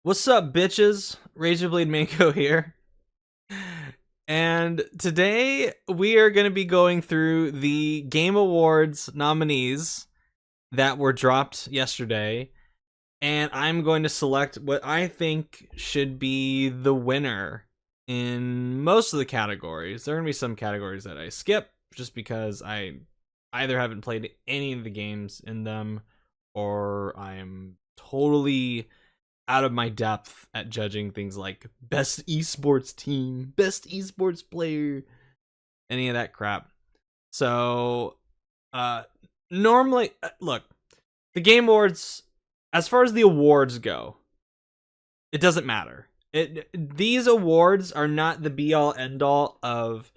What's up, bitches? Razorblade Mako here. And today we are going to be going through the Game Awards nominees that were dropped yesterday. And I'm going to select what I think should be the winner in most of the categories. There are going to be some categories that I skip just because I either haven't played any of the games in them or I'm totally out of my depth at judging things like best esports team, best esports player, any of that crap. So, uh, normally, look, the Game Awards, as far as the awards go, it doesn't matter. These awards are not the be all end all of,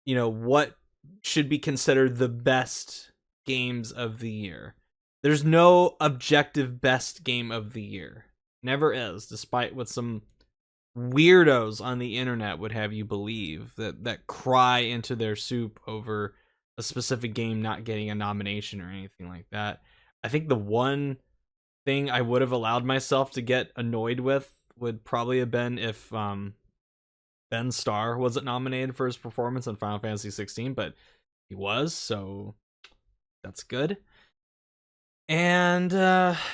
what should be considered the best games of the year. There's no objective best game of the year. Never is, despite what some weirdos on the internet would have you believe, that cry into their soup over a specific game not getting a nomination or anything like that. I think the one thing I would have allowed myself to get annoyed with would probably have been if Ben Starr wasn't nominated for his performance in Final Fantasy 16, but he was, so that's good. And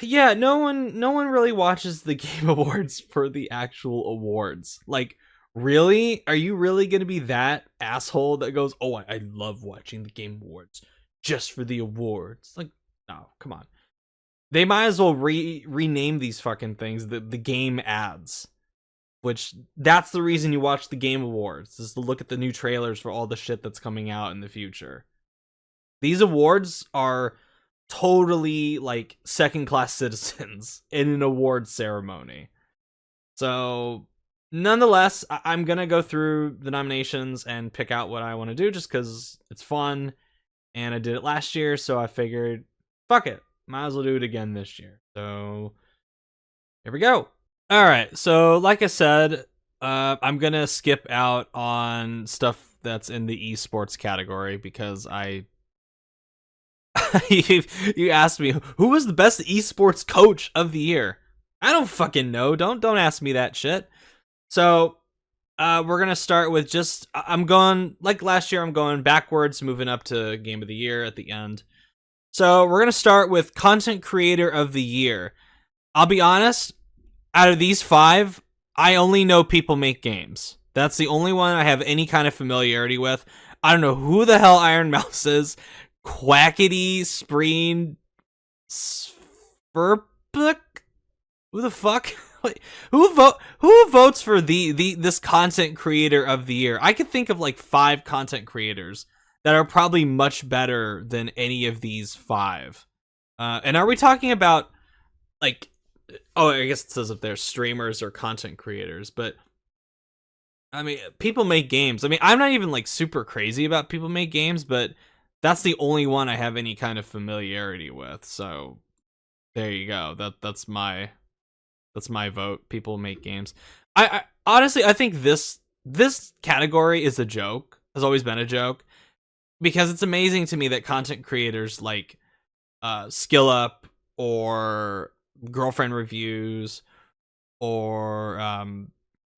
yeah, no one really watches the Game Awards for the actual awards. Like, really? Are you really gonna be that asshole that goes, "Oh, I love watching the Game Awards just for the awards"? Like, no, come on. They might as well rename these fucking things the game ads. Which that's the reason you watch the Game Awards, is to look at the new trailers for all the shit that's coming out in the future. These awards are totally like second class citizens in an award ceremony. So, nonetheless, I'm gonna go through the nominations and pick out what I want to do just because it's fun. And I did it last year, so I figured, fuck it, might as well do it again this year. So, here we go. All right, so like I said, I'm gonna skip out on stuff that's in the esports category because you asked me who was the best esports coach of the year. I don't fucking know. Don't ask me that shit. So we're gonna start with just I'm going like last year. I'm going backwards, moving up to game of the year at the end. So we're gonna start with content creator of the year. I'll be honest. Out of these five, I only know People Make Games. That's the only one I have any kind of familiarity with. I don't know who the hell Iron Mouse is. Quackity Spreen Spurpuk? Who the fuck? Who votes for this content creator of the year? I could think of like 5 content creators that are probably much better than any of these 5. And are we talking about like, oh, I guess it says if they're streamers or content creators, but I mean, People Make Games. I mean, I'm not even like super crazy about People Make Games, but that's the only one I have any kind of familiarity with. So there you go. That's my vote. People Make Games. I honestly I think this category is a joke. Has always been a joke because it's amazing to me that content creators like Skill Up or Girlfriend Reviews or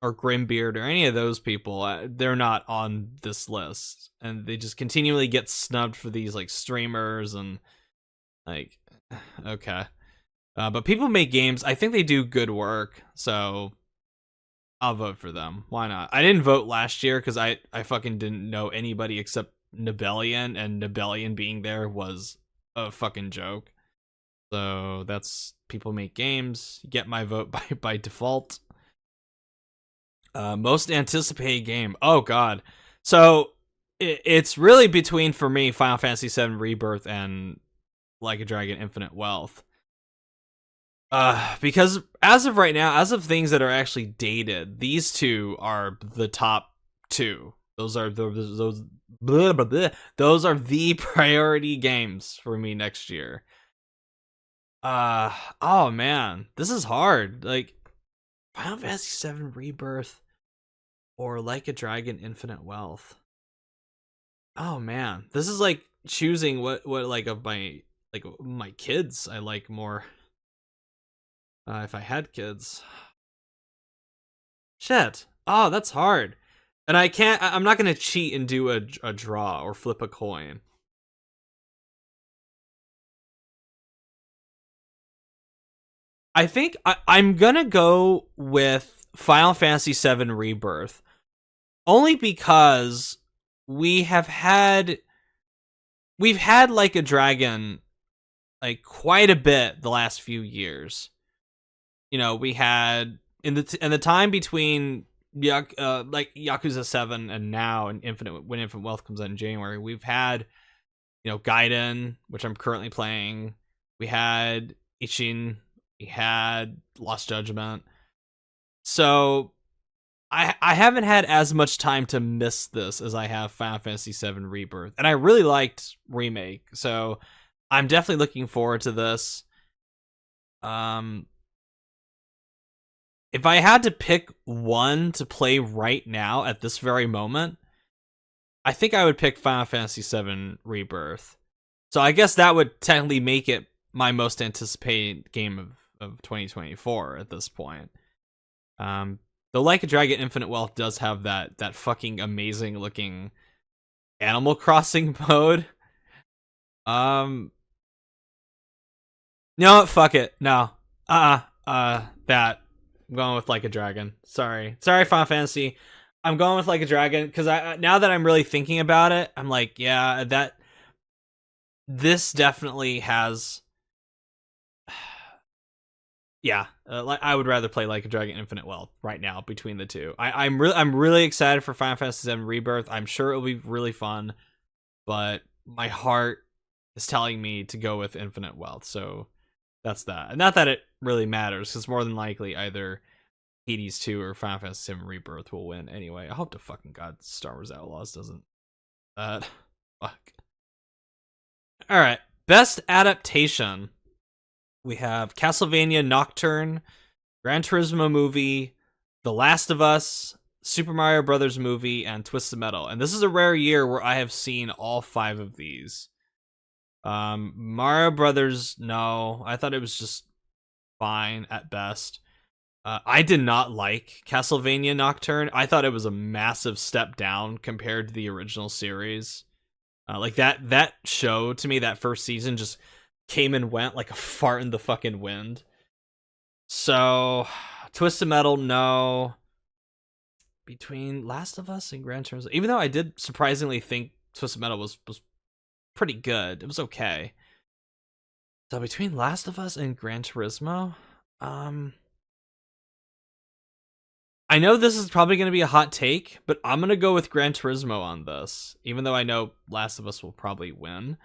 Grimbeard or any of those people, they're not on this list, and they just continually get snubbed for these like streamers and like okay. But People Make Games, I think they do good work, so I'll vote for them. Why not? I didn't vote last year because I fucking didn't know anybody except Nebelian, and Nebelian being there was a fucking joke. So that's People Make Games. You get my vote by default. Most anticipated game. Oh god. So it's really between for me Final Fantasy VII Rebirth and Like a Dragon Infinite Wealth. Because as of right now, as of things that are actually dated, these two are the top 2. Those are those blah, blah, blah. Those are the priority games for me next year. Oh man, this is hard. Like Final Fantasy VII Rebirth or Like a Dragon Infinite Wealth. Oh man, this is like choosing what like of my kids I like more. If I had kids, Shit. Oh, that's hard. And I can't. I'm not gonna cheat and do a draw or flip a coin. I think I'm gonna go with Final Fantasy VII Rebirth, only because we have had we've had Like a Dragon like quite a bit the last few years. You know, we had in the time between like Yakuza 7 and now, and Infinite Wealth comes out in January. We've had, you know, Gaiden, which I'm currently playing. We had Ichin. We had Lost Judgment. So I haven't had as much time to miss this as I have Final Fantasy VII Rebirth, and I really liked Remake. So I'm definitely looking forward to this. Um, if I had to pick one to play right now at this very moment, I think I would pick Final Fantasy VII Rebirth. So I guess that would technically make it my most anticipated game of 2024 at this point. Though Like a Dragon Infinite Wealth does have that fucking amazing looking Animal Crossing mode. No, fuck it. No. That. I'm going with Like a Dragon. Sorry, Final Fantasy. I'm going with Like a Dragon because I now that I'm really thinking about it, I'm like, yeah, that this definitely has. Yeah, like I would rather play Like a Dragon Infinite Wealth right now between the two. I'm really excited for Final Fantasy VII Rebirth. I'm sure it'll be really fun, but my heart is telling me to go with Infinite Wealth. So that's that. And not that it really matters, because more than likely either Hades 2 or Final Fantasy VII Rebirth will win anyway. I hope to fucking God Star Wars Outlaws doesn't. Fuck. All right, best adaptation. We have Castlevania Nocturne, Gran Turismo movie, The Last of Us, Super Mario Brothers movie, and Twisted Metal. And this is a rare year where I have seen all 5 of these. Mario Brothers, no. I thought it was just fine at best. I did not like Castlevania Nocturne. I thought it was a massive step down compared to the original series. Like that show to me, that first season just came and went like a fart in the fucking wind. So, Twisted Metal, no. Between Last of Us and Gran Turismo, even though I did surprisingly think Twisted Metal was pretty good, it was okay. So between Last of Us and Gran Turismo, I know this is probably going to be a hot take, but I'm going to go with Gran Turismo on this, even though I know Last of Us will probably win.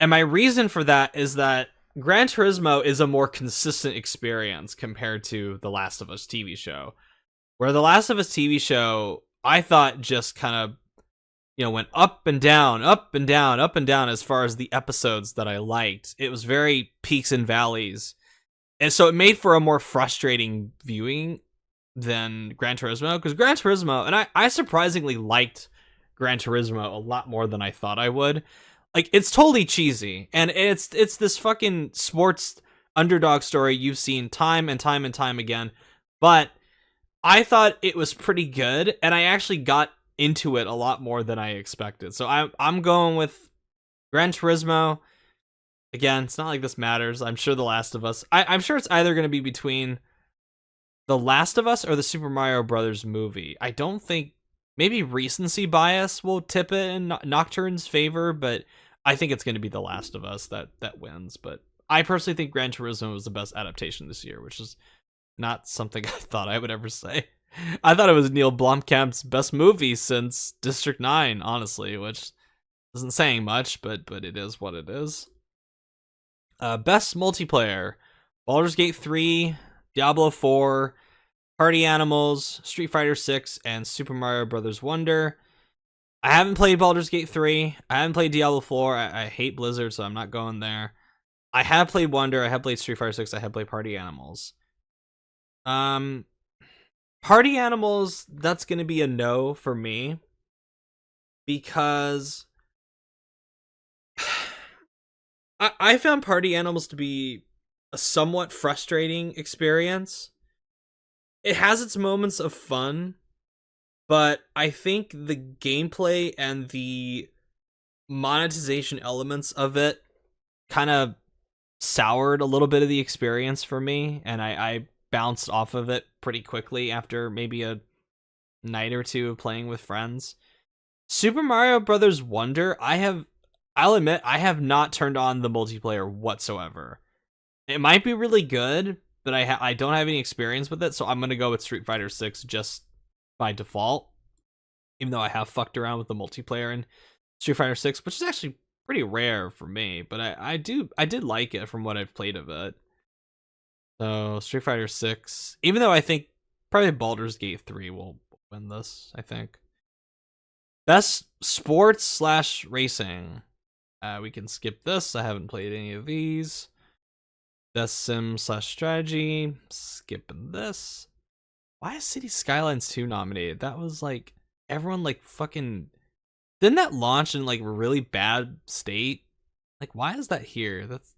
And my reason for that is that Gran Turismo is a more consistent experience compared to the Last of Us TV show. Where the Last of Us TV show, I thought just kind of, you know, went up and down, up and down, up and down as far as the episodes that I liked. It was very peaks and valleys. And so it made for a more frustrating viewing than Gran Turismo, because Gran Turismo, and I surprisingly liked Gran Turismo a lot more than I thought I would. Like, it's totally cheesy, and it's this fucking sports underdog story you've seen time and time and time again, but I thought it was pretty good, and I actually got into it a lot more than I expected. So I'm going with Gran Turismo. Again, it's not like this matters. I'm sure The Last of Us. I'm sure it's either going to be between The Last of Us or the Super Mario Brothers movie. I don't think, maybe recency bias will tip it in Nocturne's favor, but I think it's going to be The Last of Us that wins. But I personally think Gran Turismo was the best adaptation this year, which is not something I thought I would ever say. I thought it was Neil Blomkamp's best movie since District 9, honestly, which isn't saying much, but it is what it is. Best multiplayer: Baldur's Gate 3, Diablo 4, Party Animals, Street Fighter 6, and Super Mario Bros. Wonder. I haven't played Baldur's Gate 3. I haven't played Diablo 4. I hate Blizzard, so I'm not going there. I have played Wonder. I have played Street Fighter 6. I have played Party Animals. Party Animals, that's going to be a no for me, because I found Party Animals to be a somewhat frustrating experience. it has its moments of fun, but I think the gameplay and the monetization elements of it kind of soured a little bit of the experience for me, and I bounced off of it pretty quickly after maybe a night or two of playing with friends. Super Mario Brothers Wonder, I'll admit I have not turned on the multiplayer whatsoever. It might be really good, but I don't have any experience with it, so I'm gonna go with Street Fighter 6 just by default. Even though I have fucked around with the multiplayer in Street Fighter 6, which is actually pretty rare for me, but I did like it from what I've played of it. So Street Fighter 6, even though I think probably Baldur's Gate 3 will win this, I think. Best sports slash racing. We can skip this. I haven't played any of these. Best sim slash strategy. Skipping this. Why is City Skylines 2 nominated? That was like everyone like fucking. Didn't that launch in like a really bad state? Like, why is that here? That's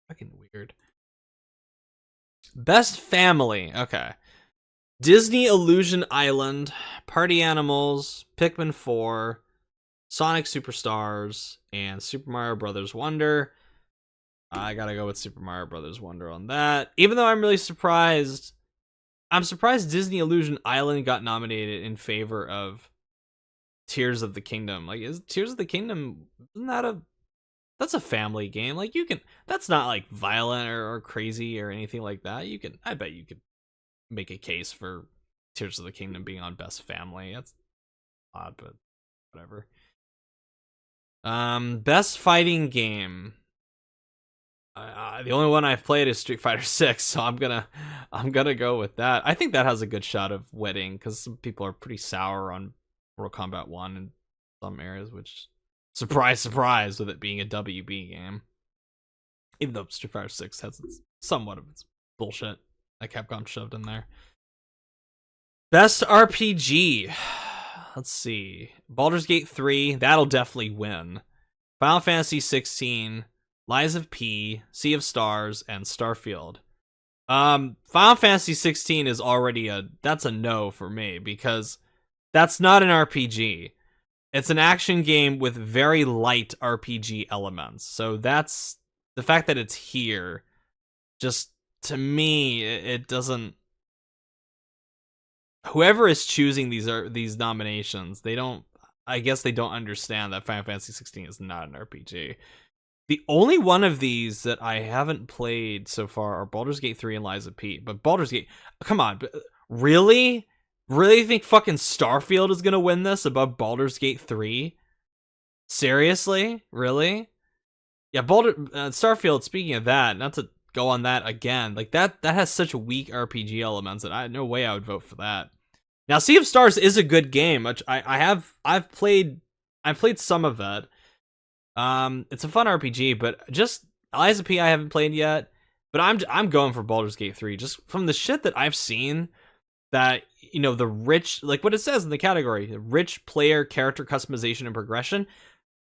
fucking weird. Best family. Okay. Disney Illusion Island, Party Animals, Pikmin 4, Sonic Superstars, and Super Mario Brothers Wonder. I gotta go with Super Mario Brothers Wonder on that. Even though I'm really surprised. I'm surprised Disney Illusion Island got nominated in favor of Tears of the Kingdom. Like, is Tears of the Kingdom, isn't that that's a family game? Like, you can, that's not like violent or crazy or anything like that. I bet you could make a case for Tears of the Kingdom being on Best Family. That's odd, but whatever. Best fighting game. The only one I've played is Street Fighter 6, so I'm gonna go with that. I think that has a good shot of winning because some people are pretty sour on Mortal Kombat 1 in some areas, which surprise, surprise, with it being a WB game. Even though Street Fighter 6 has somewhat of its bullshit that Capcom shoved in there. Best RPG. Let's see. Baldur's Gate 3, that'll definitely win. Final Fantasy 16, Lies of P, Sea of Stars, and Starfield. Final Fantasy 16 is already that's a no for me because that's not an RPG. It's an action game with very light RPG elements. So that's the fact that it's here. Just to me, it doesn't. Whoever is choosing these nominations, they don't. I guess they don't understand that Final Fantasy 16 is not an RPG. The only one of these that I haven't played so far are Baldur's Gate 3 and Lies of P. But Baldur's Gate, come on, really? Really think fucking Starfield is gonna win this above Baldur's Gate 3? Seriously? Really? Yeah, Starfield, speaking of that, not to go on that again, like that has such weak RPG elements that no way I would vote for that. Now, Sea of Stars is a good game, which I've played some of that. It's a fun RPG, but just Lies of P I haven't played yet. But I'm going for Baldur's Gate 3 just from the shit that I've seen. That, you know, the rich, like what it says in the category, rich player character customization and progression.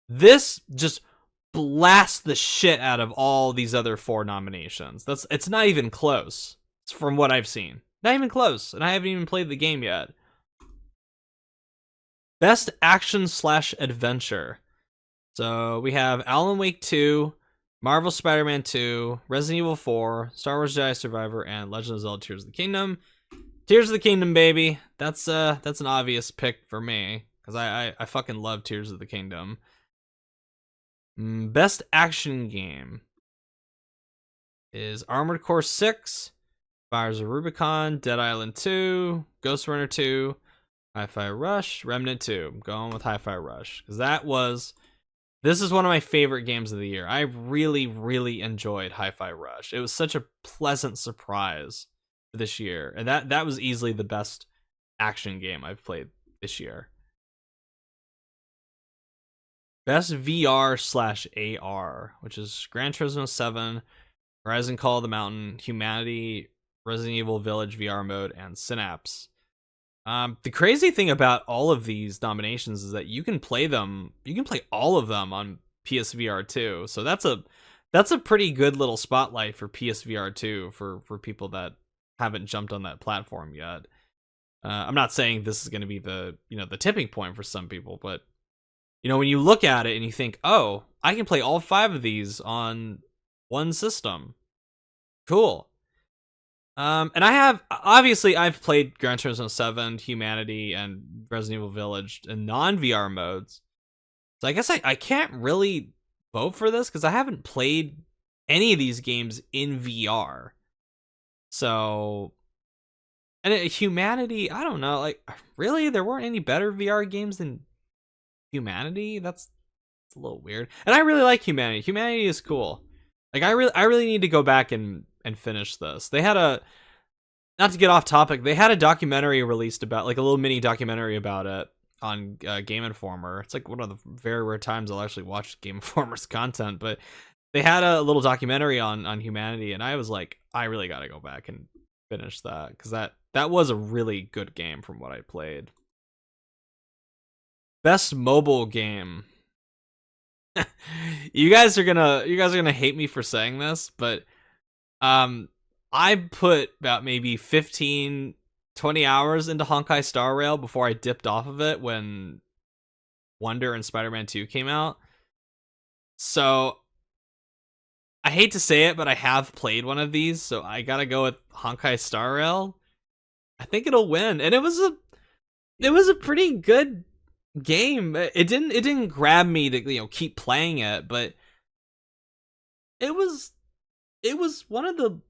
This just blasts the shit out of all these other 4 nominations. It's not even close from what I've seen. Not even close, and I haven't even played the game yet. Best action / adventure. So we have Alan Wake 2, Marvel Spider-Man 2, Resident Evil 4, Star Wars Jedi Survivor, and Legend of Zelda Tears of the Kingdom. Tears of the Kingdom, baby. That's an obvious pick for me because I fucking love Tears of the Kingdom. Best action game is Armored Core 6, Fires of Rubicon, Dead Island 2, Ghost Runner 2, Hi-Fi Rush, Remnant 2. I'm going with Hi-Fi Rush because this is one of my favorite games of the year. I really, really enjoyed Hi-Fi Rush. It was such a pleasant surprise this year, and that was easily the best action game I've played this year. Best VR / AR, which is Gran Turismo 7, Horizon Call of the Mountain, Humanity, Resident Evil Village VR mode, and Synapse. The crazy thing about all of these nominations is that you can play all of them on PSVR 2. So that's a pretty good little spotlight for PSVR 2 for people that haven't jumped on that platform yet. I'm not saying this is going to be the tipping point for some people, but when you look at it and you think, oh, I can play all 5 of these on one system. Cool. And I've played Gran Turismo 7, Humanity, and Resident Evil Village in non-VR modes. So I guess I can't really vote for this because I haven't played any of these games in VR. So, and Humanity, I don't know, like, really? There weren't any better VR games than Humanity? That's a little weird. And I really like Humanity. Humanity is cool. Like, I really need to go back and finish this. They had not to get off topic, they had a documentary released about, like, a little mini documentary about it on Game Informer. It's like one of the very rare times I'll actually watch Game Informer's content, but they had a little documentary on Humanity, and I was like, I really got to go back and finish that, because that was a really good game from what I played. Best mobile game. You guys are gonna hate me for saying this, but I put about maybe 15-20 hours into Honkai Star Rail before I dipped off of it when Wonder and Spider-Man 2 came out. So I hate to say it, but I have played one of these, so I gotta go with Honkai Star Rail. I think it'll win, and it was a pretty good game. It didn't grab me to keep playing it, but it was one of the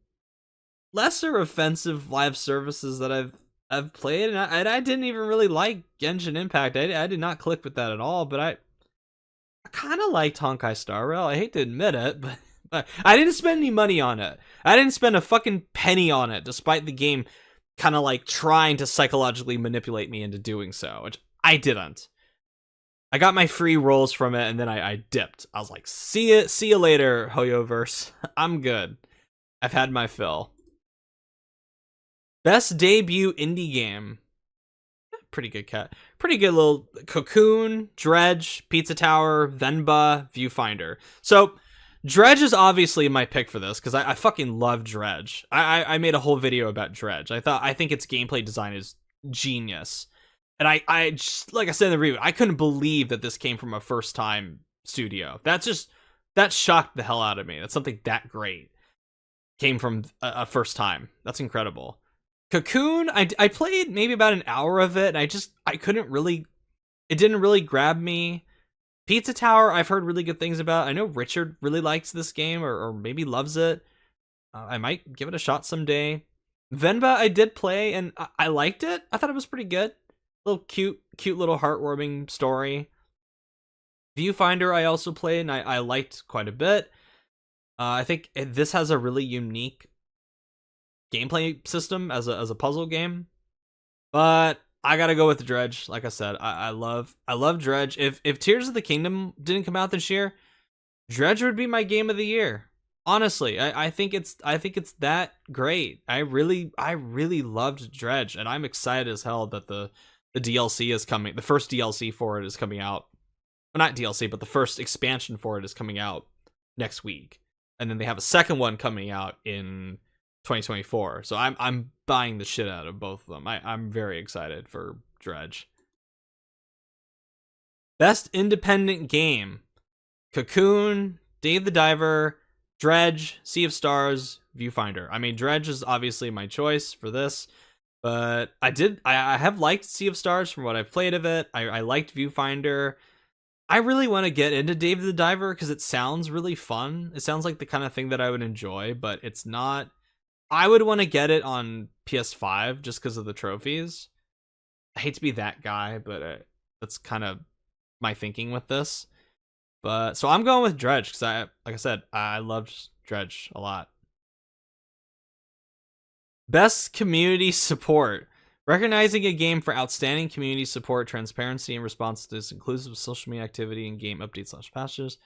lesser offensive live services that I've played, and I didn't even really like Genshin Impact. I did not click with that at all, but I kind of liked Honkai Star Rail. I hate to admit it, but I didn't spend any money on it. I didn't spend a fucking penny on it, despite the game kind of like trying to psychologically manipulate me into doing so, which I didn't. I got my free rolls from it, and then I dipped. I was like, see you later, Hoyoverse. I'm good. I've had my fill. Best debut indie game. Pretty good cat. Pretty good little Cocoon, Dredge, Pizza Tower, Venba, Viewfinder. So Dredge is obviously my pick for this because I fucking love Dredge. I made a whole video about Dredge. I think its gameplay design is genius. And I just, like I said in the review, I couldn't believe that this came from a first time studio. That shocked the hell out of me. That's something that great came from a first time. That's incredible. Cocoon, I played maybe about an hour of it, and it didn't really grab me. Pizza Tower, I've heard really good things about. I know Richard really likes this game, or maybe loves it. I might give it a shot someday. Venba, I did play, and I liked it. I thought it was pretty good. Little cute little heartwarming story. Viewfinder, I also played, and I liked quite a bit. I think this has a really unique gameplay system as a puzzle game, but I gotta go with the Dredge. Like I said, I love Dredge. If Tears of the Kingdom didn't come out this year, Dredge would be my game of the year. Honestly, I think it's that great. I really loved Dredge, and I'm excited as hell that the DLC is coming. The first DLC for it is coming out. Well, not DLC, but the first expansion for it is coming out next week, and then they have a second one coming out in 2024. So I'm buying the shit out of both of them. I'm very excited for Dredge. Best independent game: Cocoon, Dave the Diver, Dredge, Sea of Stars, Viewfinder. I mean, Dredge is obviously my choice for this, but I have liked Sea of Stars from what I've played of it. I liked Viewfinder. I really want to get into Dave the Diver because it sounds really fun. It sounds like the kind of thing that I would enjoy, but it's not. I would want to get it on PS5 just because of the trophies. I hate to be that guy, but that's kind of my thinking with this. But so I'm going with Dredge because like I said, I loved Dredge a lot. Best community support: recognizing a game for outstanding community support, transparency, and responsiveness, inclusive social media activity, and game updates/patches.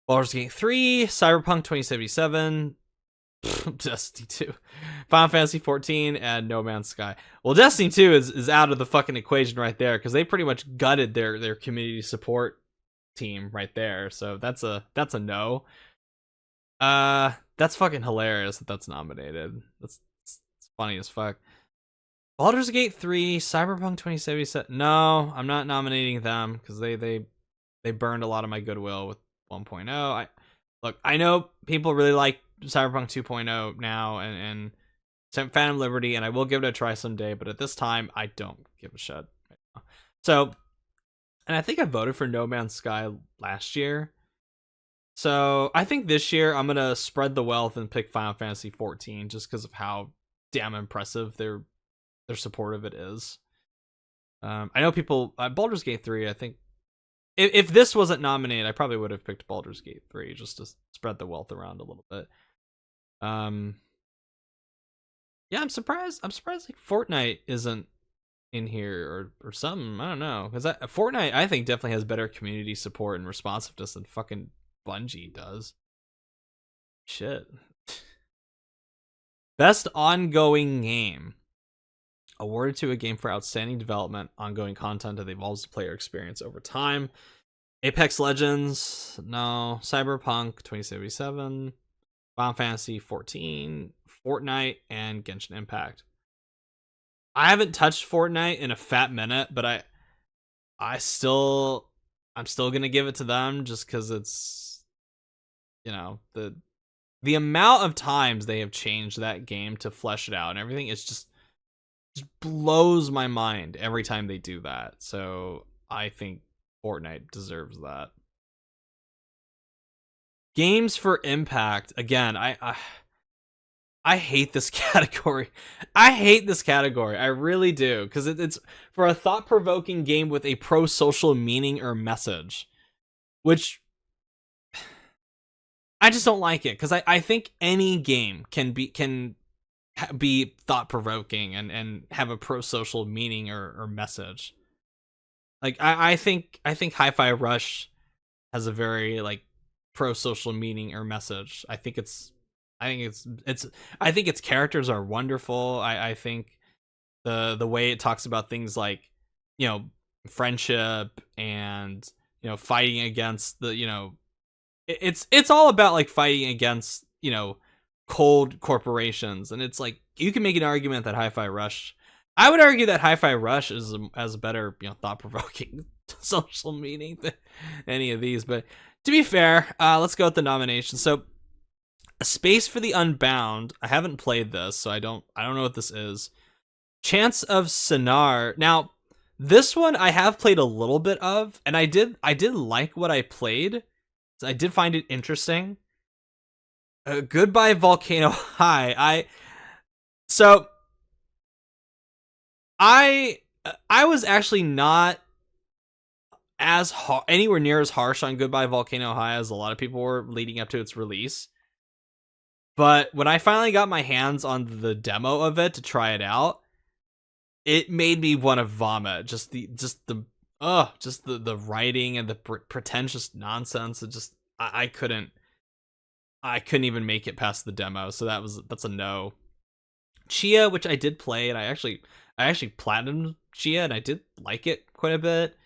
Baldur's Gate 3, Cyberpunk 2077, Destiny 2, Final Fantasy 14, and No Man's Sky. Well, Destiny 2 is out of the fucking equation right there because they pretty much gutted their community support team right there. So that's a no. That's fucking hilarious that's nominated. That's funny as fuck. Baldur's Gate 3, Cyberpunk 2077. No, I'm not nominating them because they burned a lot of my goodwill with 1.0. I know people really like Cyberpunk 2.0 now and Phantom Liberty, and I will give it a try someday, but at this time, I don't give a shit. So, and I think I voted for No Man's Sky last year. So I think this year I'm gonna spread the wealth and pick Final Fantasy 14 just because of how damn impressive their support of it is. I know people Baldur's Gate 3. I think if this wasn't nominated, I probably would have picked Baldur's Gate 3 just to spread the wealth around a little bit. Yeah, I'm surprised. Like Fortnite isn't in here or something. I don't know, because Fortnite I think definitely has better community support and responsiveness than fucking Bungie does. Shit. Best ongoing game. Awarded to a game for outstanding development, ongoing content that evolves the player experience over time. Apex Legends, no. Cyberpunk 2077, Final Fantasy 14, Fortnite, and Genshin Impact. I haven't touched Fortnite in a fat minute, but I'm still gonna give it to them just because it's, you know, the amount of times they have changed that game to flesh it out and everything. It's just blows my mind every time they do that. So I think Fortnite deserves that. Games for Impact. Again, I hate this category. I hate this category. I really do, because it's for a thought-provoking game with a pro-social meaning or message, which I just don't like it, because I think any game can be thought-provoking and have a pro-social meaning or message. Like I think Hi-Fi Rush has a very like pro-social meaning or message. I think its characters are wonderful. I think the way it talks about things like, you know, friendship and, you know, fighting against the, you know, it's all about like fighting against, you know, cold corporations. And it's like, you can make an argument that Hi-Fi Rush, I would argue that Hi-Fi Rush has a better, you know, thought-provoking social meaning than any of these. But to be fair, let's go with the nomination. So A Space for the Unbound. I haven't played this, so I don't know what this is. Chants of Sennaar. Now, this one I have played a little bit of, and I did like what I played. So I did find it interesting. Goodbye Volcano High. I was actually not as anywhere near as harsh on Goodbye Volcano High as a lot of people were leading up to its release. But when I finally got my hands on the demo of it to try it out, it made me want to vomit. Just the writing and the pretentious nonsense. It just I couldn't even make it past the demo. So that's a no. Chia, which I did play, and I actually platinumed Chia, and I did like it quite a bit.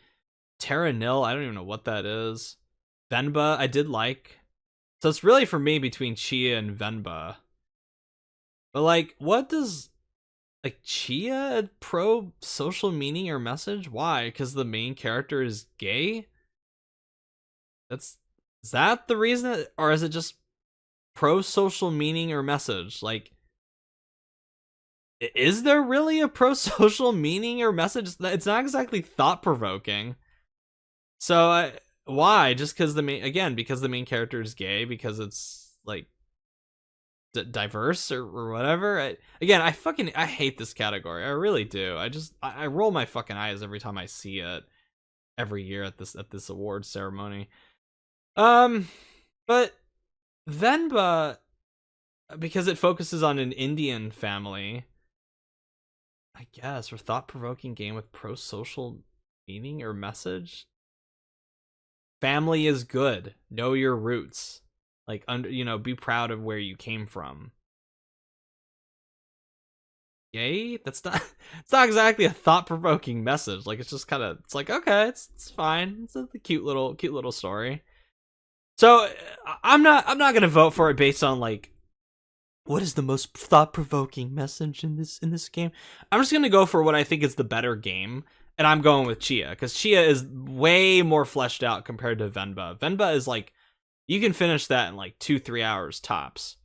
Terra Nil, I don't even know what that is. Venba, I did like. So it's really for me between Chia and Venba. But like, what does like Chia pro social meaning or message? Why? Because the main character is gay? Is that the reason? Or is it just pro social meaning or message? Like, is there really a pro social meaning or message? It's not exactly thought provoking. So why? Just because because the main character is gay, because it's like diverse or whatever. I hate this category. I really do. I roll my fucking eyes every time I see it every year at this award ceremony. But Venba, because it focuses on an Indian family, I guess, for thought-provoking game with pro-social meaning or message. Family is good. Know your roots. Like, be proud of where you came from. Yay? It's not exactly a thought-provoking message. Like, it's just kind of, it's like, okay, it's fine. It's a cute little story. So I'm not gonna vote for it based on like what is the most thought-provoking message in this game? I'm just gonna go for what I think is the better game, and I'm going with Chia because Chia is way more fleshed out compared to Venba. Venba is like you can finish that in like 2-3 hours tops.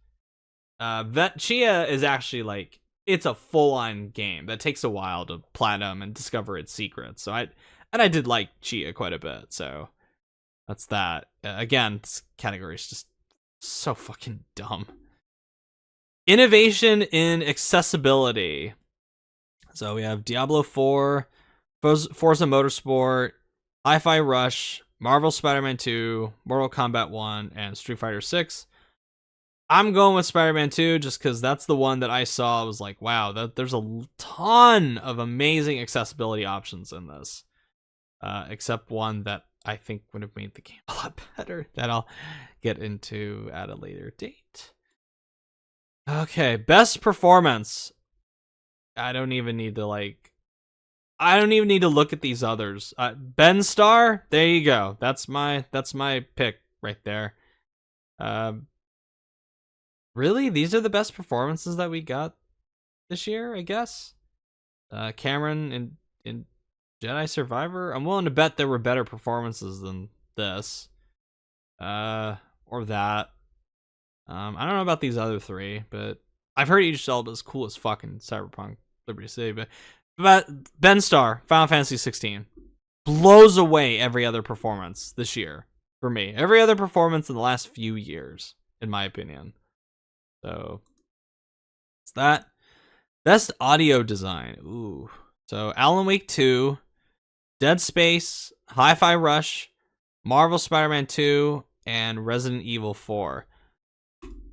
Chia is actually like it's a full-on game that takes a while to platinum and discover its secrets. So I did like Chia quite a bit. So that's that. Again, this category is just so fucking dumb. Innovation in accessibility. So we have Diablo 4, Forza Motorsport, Hi-Fi Rush, Marvel Spider-Man 2, Mortal Kombat 1, and Street Fighter 6. I'm going with Spider-Man 2 just because that's the one that I saw. I was like, wow, there's a ton of amazing accessibility options in this. Except one that I think would have made the game a lot better that I'll get into at a later date. Okay, best performance. I don't even need to look at these others. Ben Starr, there you go. That's my pick right there. Really, these are the best performances that we got this year, I guess. Cameron in Jedi Survivor. I'm willing to bet there were better performances than this, or that. I don't know about these other three, but I've heard Idris Elba is cool as fucking Cyberpunk Liberty City. But Ben Starr, Final Fantasy 16, blows away every other performance this year for me. Every other performance in the last few years, in my opinion. So it's that. Best audio design. Ooh. So Alan Wake 2, Dead Space, Hi-Fi Rush, Marvel Spider-Man 2, and Resident Evil 4.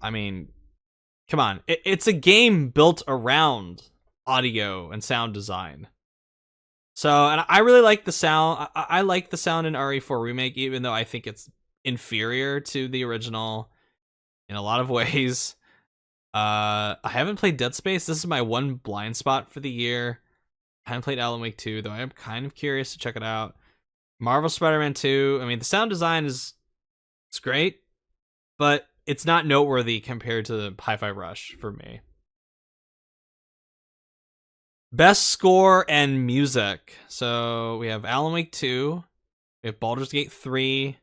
I mean, come on. It's a game built around audio and sound design. So, and I really like the sound. I like the sound in RE4 Remake, even though I think it's inferior to the original in a lot of ways. I haven't played Dead Space. This is my one blind spot for the year. I haven't played Alan Wake 2, though I am kind of curious to check it out. Marvel Spider-Man 2. I mean, the sound design it's great, but it's not noteworthy compared to Hi-Fi Rush for me. Best score and music. So we have Alan Wake 2, we have Baldur's Gate 3,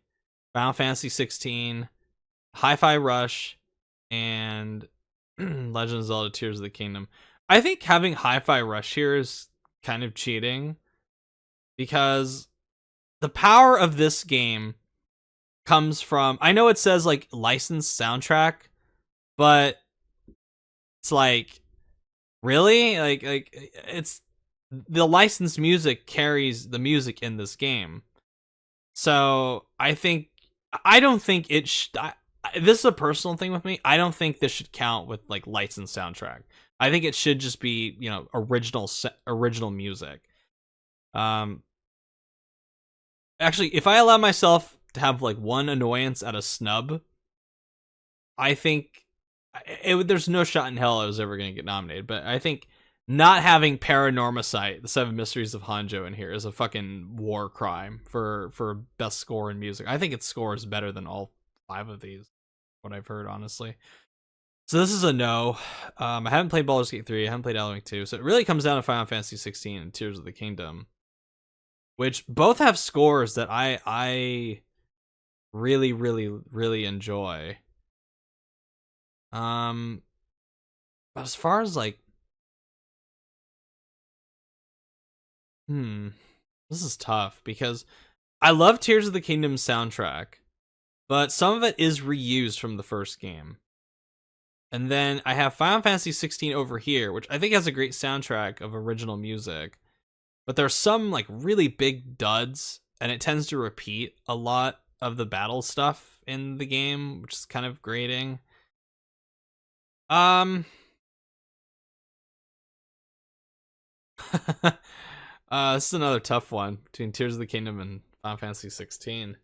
Final Fantasy 16, Hi-Fi Rush, and Legend of Zelda Tears of the Kingdom. I think having Hi-Fi Rush here is kind of cheating because the power of this game comes from, I know it says like licensed soundtrack, but it's like, really? Like it's the licensed music carries the music in this game. So I don't think it this is a personal thing with me. I don't think this should count with like licensed soundtrack. I think it should just be, original music. Actually, if I allow myself to have like one annoyance at a snub, I think there's no shot in hell I was ever going to get nominated. But I think not having Paranormasight, the Seven Mysteries of Hanjo, in here is a fucking war crime for best score in music. I think its score is better than all 5 of these, what I've heard, honestly. So this is a no. I haven't played Baldur's Gate 3. I haven't played Alan Wake 2. So it really comes down to Final Fantasy 16 and Tears of the Kingdom, which both have scores that I really, really, really enjoy. But as far as like, this is tough because I love Tears of the Kingdom soundtrack, but some of it is reused from the first game. And then I have Final Fantasy 16 over here, which I think has a great soundtrack of original music. But there's some like really big duds, and it tends to repeat a lot of the battle stuff in the game, which is kind of grating. This is another tough one between Tears of the Kingdom and Final Fantasy 16.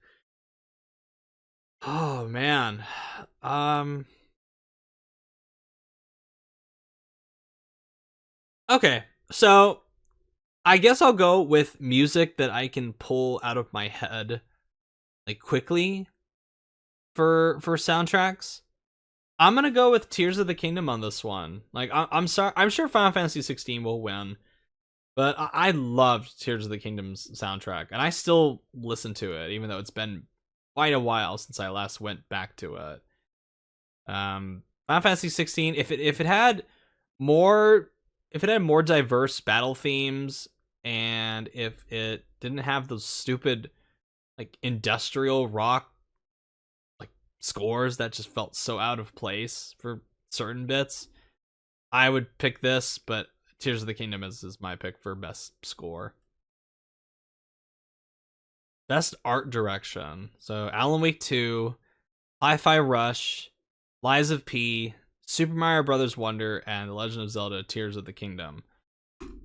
Oh man. Okay, so I guess I'll go with music that I can pull out of my head like quickly for soundtracks. I'm gonna go with Tears of the Kingdom on this one. Like, I'm sorry, I'm sure Final Fantasy 16 will win, but I loved Tears of the Kingdom's soundtrack, and I still listen to it, even though it's been quite a while since I last went back to it. Final Fantasy 16, if it had more more diverse battle themes, and if it didn't have those stupid like industrial rock like scores that just felt so out of place for certain bits, I would pick this, but Tears of the Kingdom is my pick for best score. Best art direction. So Alan Wake 2, Hi-Fi Rush, Lies of P, Super Mario Brothers Wonder, and The Legend of Zelda Tears of the Kingdom.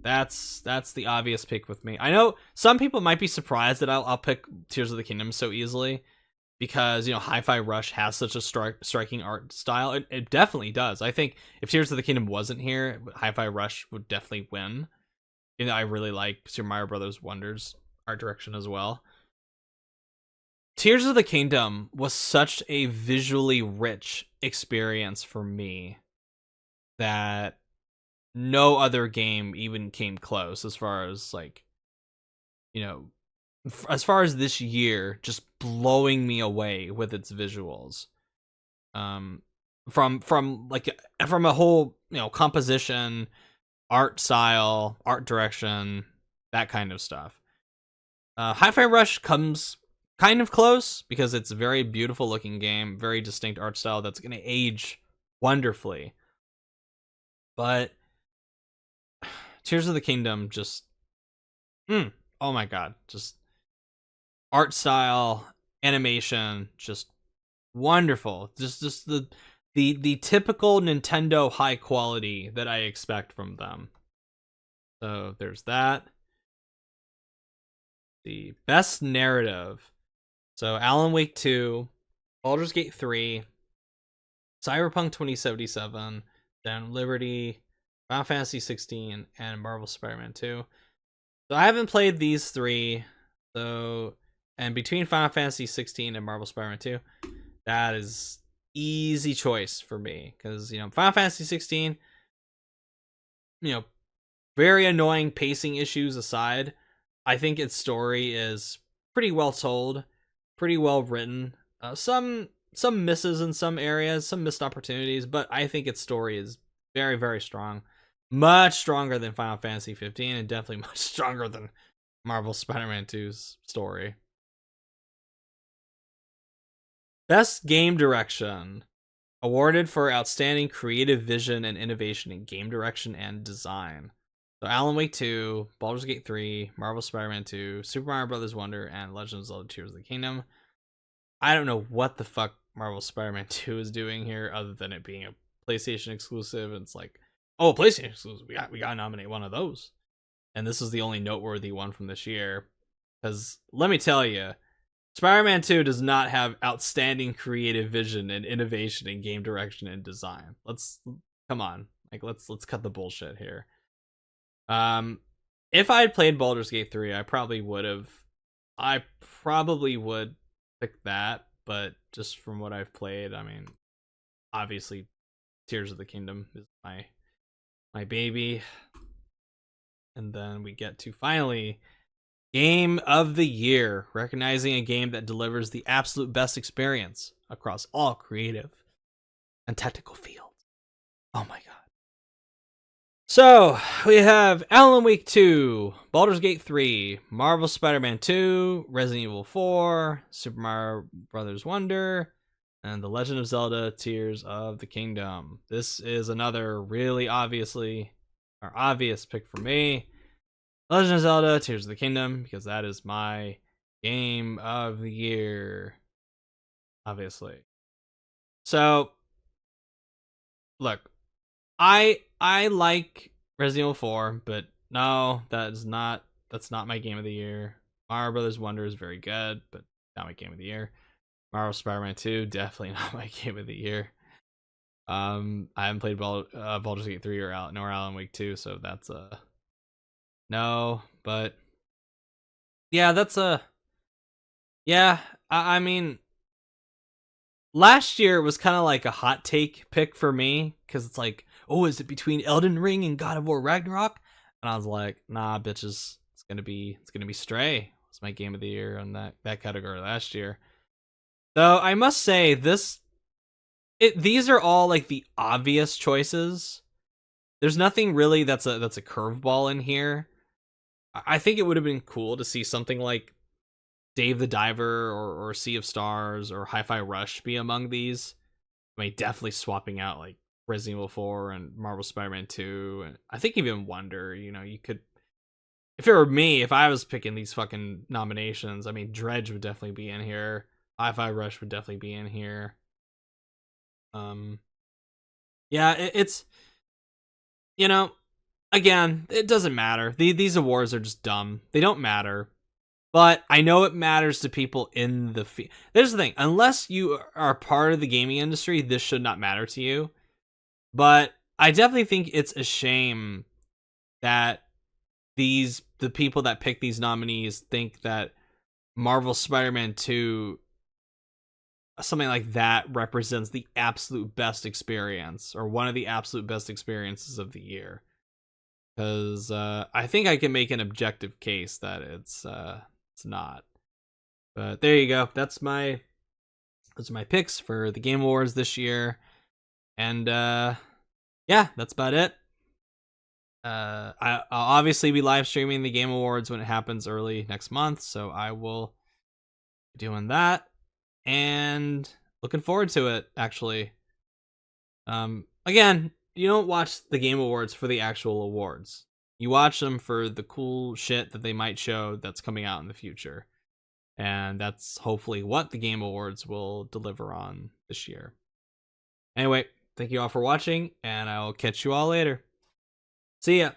That's the obvious pick with me. I know some people might be surprised that I'll pick Tears of the Kingdom so easily because, you know, Hi-Fi Rush has such a striking art style. It definitely does. I think if Tears of the Kingdom wasn't here, Hi-Fi Rush would definitely win. You know, I really like Super Mario Brothers Wonder's art direction as well. Tears of the Kingdom was such a visually rich experience for me that no other game even came close as far as like, you know, as far as this year just blowing me away with its visuals. Um from a whole, you know, composition, art style, art direction, that kind of stuff. Hi-Fi Rush comes kind of close because it's a very beautiful looking game, very distinct art style that's going to age wonderfully. But Tears of the Kingdom just, oh my god, just art style, animation, just wonderful. Just the typical Nintendo high quality that I expect from them. So there's that. The best narrative. So Alan Wake 2, Baldur's Gate 3, Cyberpunk 2077, then Liberty, Final Fantasy 16, and Marvel Spider-Man 2. So I haven't played these three. So, and between Final Fantasy 16 and Marvel Spider-Man 2, that is easy choice for me because, you know, Final Fantasy 16, you know, very annoying pacing issues aside, I think its story is pretty well told, pretty well written. Some misses in some areas, some missed opportunities, but I think its story is very, very strong. Much stronger than Final Fantasy 15 and definitely much stronger than Marvel Spider-Man 2's story. Best game direction. Awarded for outstanding creative vision and innovation in game direction and design. So Alan Wake 2, Baldur's Gate 3, Marvel Spider-Man 2, Super Mario Bros. Wonder, and Legend of Zelda Tears of the Kingdom. I don't know what the fuck Marvel Spider-Man 2 is doing here other than it being a PlayStation exclusive. And it's like, oh, PlayStation exclusive. We gotta nominate one of those. And this is the only noteworthy one from this year. Because let me tell you, Spider-Man 2 does not have outstanding creative vision and innovation in game direction and design. Let's come on. Like let's cut the bullshit here. If I had played Baldur's Gate 3, I probably would pick that, but just from what I've played, I mean, obviously Tears of the Kingdom is my baby. And then we get to finally Game of the Year, recognizing a game that delivers the absolute best experience across all creative and technical fields. Oh my god. So, we have Alan Wake 2, Baldur's Gate 3, Marvel Spider-Man 2, Resident Evil 4, Super Mario Bros. Wonder, and The Legend of Zelda Tears of the Kingdom. This is another really obvious pick for me. Legend of Zelda Tears of the Kingdom, because that is my game of the year. Obviously. So, look, I like Resident Evil 4, but no, that's not my game of the year. Mario Brothers Wonder is very good, but not my game of the year. Marvel Spider-Man 2, definitely not my game of the year. I haven't played Baldur's Gate 3 or Alan Wake 2, so that's a no, but yeah, that's a yeah, I mean last year was kind of like a hot take pick for me because it's like, oh, is it between Elden Ring and God of War Ragnarok? And I was like, nah, bitches, it's gonna be Stray. It's my game of the year on that category last year. Though I must say these are all like the obvious choices. There's nothing really that's a curveball in here. I think it would have been cool to see something like Dave the Diver or Sea of Stars or Hi-Fi Rush be among these. I mean, definitely swapping out like Resident Evil 4 and Marvel Spider-Man 2, and I think even Wonder. You could, if it were me, if I was picking these fucking nominations, I mean, Dredge would definitely be in here. Hi-Fi Rush would definitely be in here. Um, yeah, it's you know, again, it doesn't matter. These awards are just dumb. They don't matter. But I know it matters to people in the field. There's the thing. Unless you are part of the gaming industry, this should not matter to you. But I definitely think it's a shame that the people that pick these nominees think that Marvel Spider-Man 2, something like that, represents the absolute best experience or one of the absolute best experiences of the year. Because I think I can make an objective case that it's not. But there you go. Those are my picks for the Game Awards this year. And yeah, that's about it. I'll obviously be live streaming the Game Awards when it happens early next month, so I will be doing that. And looking forward to it, actually. Again, you don't watch the Game Awards for the actual awards. You watch them for the cool shit that they might show that's coming out in the future. And that's hopefully what the Game Awards will deliver on this year. Anyway, thank you all for watching, and I'll catch you all later. See ya!